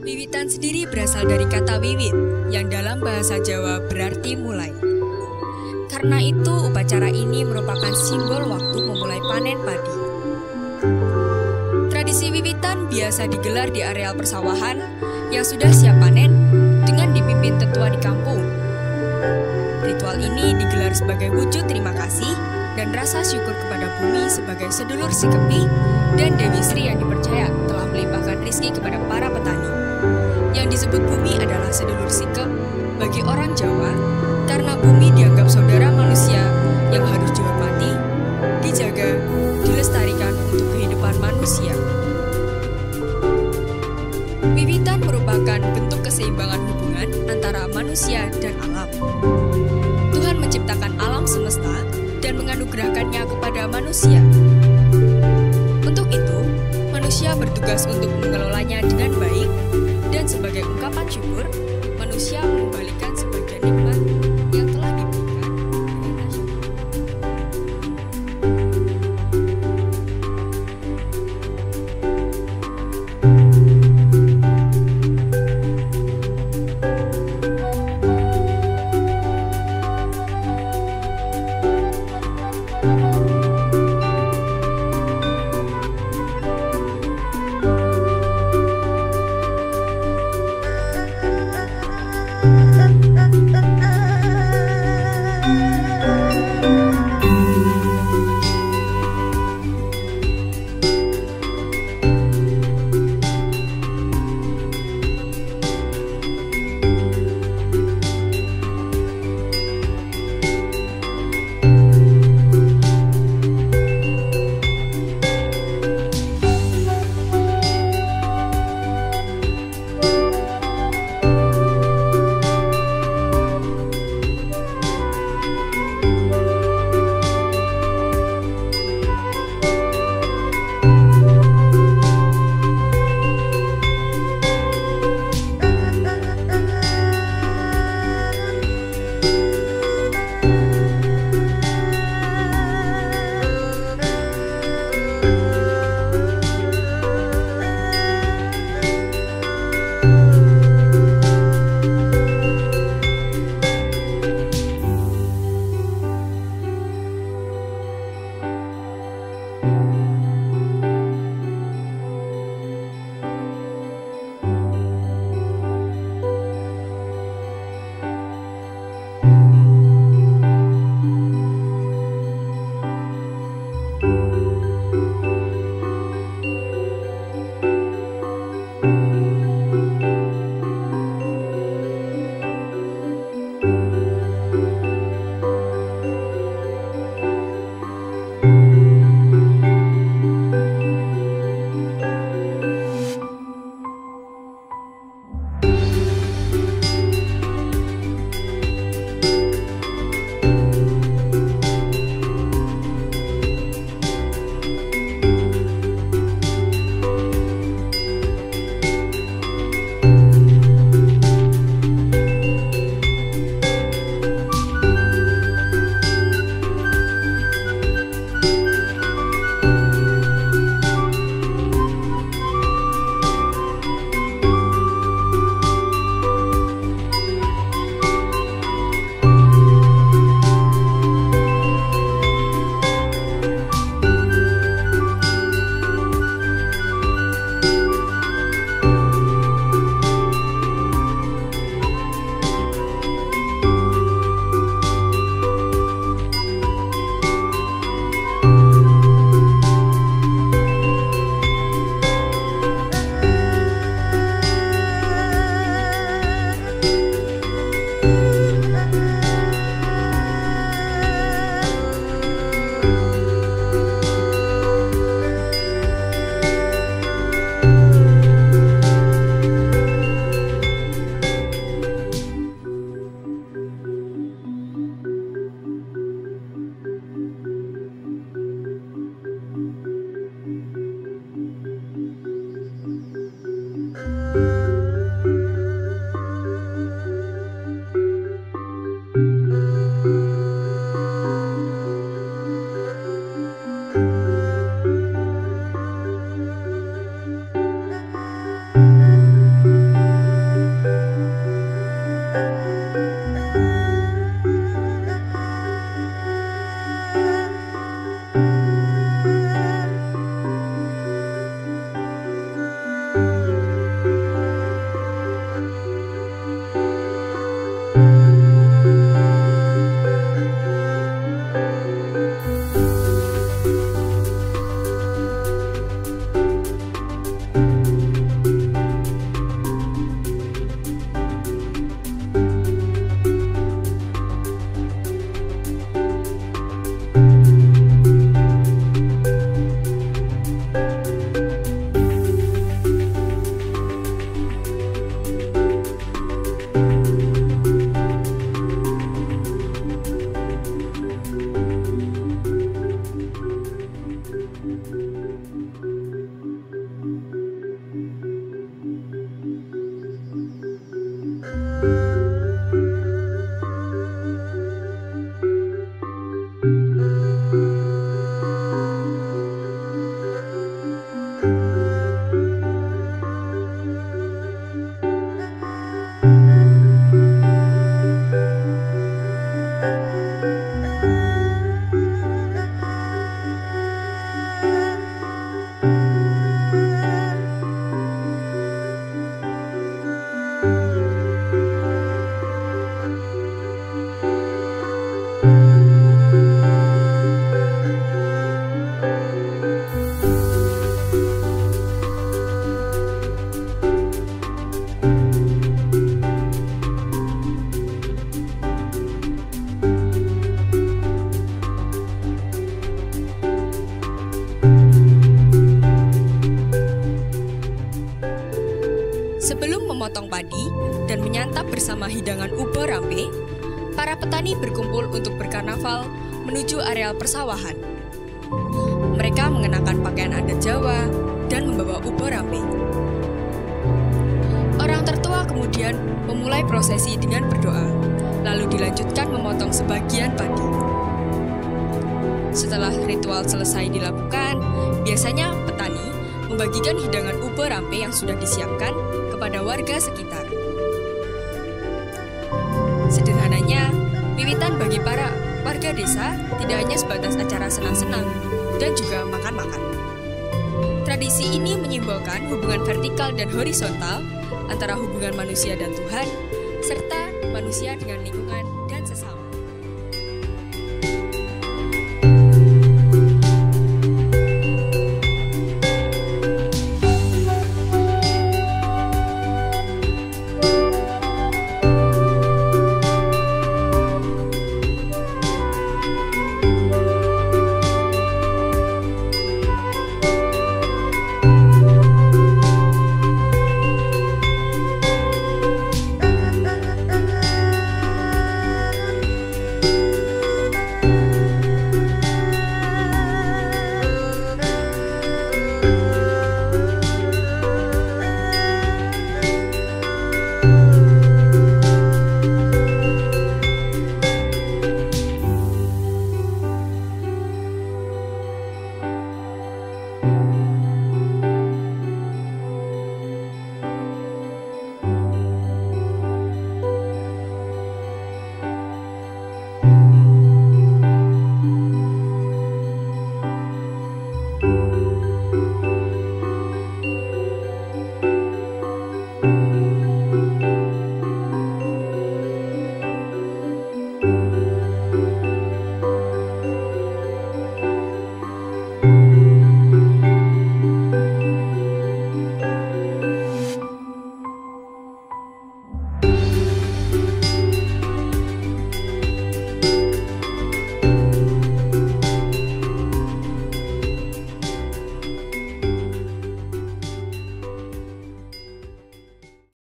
Wiwitan sendiri berasal dari kata wiwit, yang dalam bahasa Jawa berarti mulai. Karena itu, upacara ini merupakan simbol waktu memulai panen padi. Tradisi wiwitan biasa digelar di areal persawahan yang sudah siap panen dengan dipimpin tetua di kampung. Ritual ini digelar sebagai wujud terima kasih dan rasa syukur kepada bumi sebagai sedulur Sikepi dan Dewi Sri yang dipercaya telah melimpahkan rizki kepada para petani. Yang disebut bumi adalah sedulur sikep bagi orang Jawa karena bumi dianggap saudara manusia yang harus dihormati, dijaga, dilestarikan untuk kehidupan manusia. Wiwitan merupakan bentuk keseimbangan hubungan antara manusia dan alam. Tuhan menciptakan alam semesta dan menganugerahkannya kepada manusia. Untuk itu, manusia bertugas untuk mengelolanya dengan baik, dan sebagai ungkapan syukur, manusia mengembalikan sebagian nikmat yang telah diberikan dengan rasa syukur. memotong padi dan menyantap bersama hidangan ubo rampe, para petani berkumpul untuk berkarnaval menuju areal persawahan. Mereka mengenakan pakaian adat Jawa dan membawa ubo rampe. Orang tertua kemudian memulai prosesi dengan berdoa, lalu dilanjutkan memotong sebagian padi. Setelah ritual selesai dilakukan, biasanya petani membagikan hidangan ubo rampe yang sudah disiapkan kepada warga sekitar. Sederhananya, wiwitan bagi para warga desa tidak hanya sebatas acara senang-senang dan juga makan-makan. Tradisi ini menyimbolkan hubungan vertikal dan horizontal antara hubungan manusia dan Tuhan, serta manusia dengan lingkungan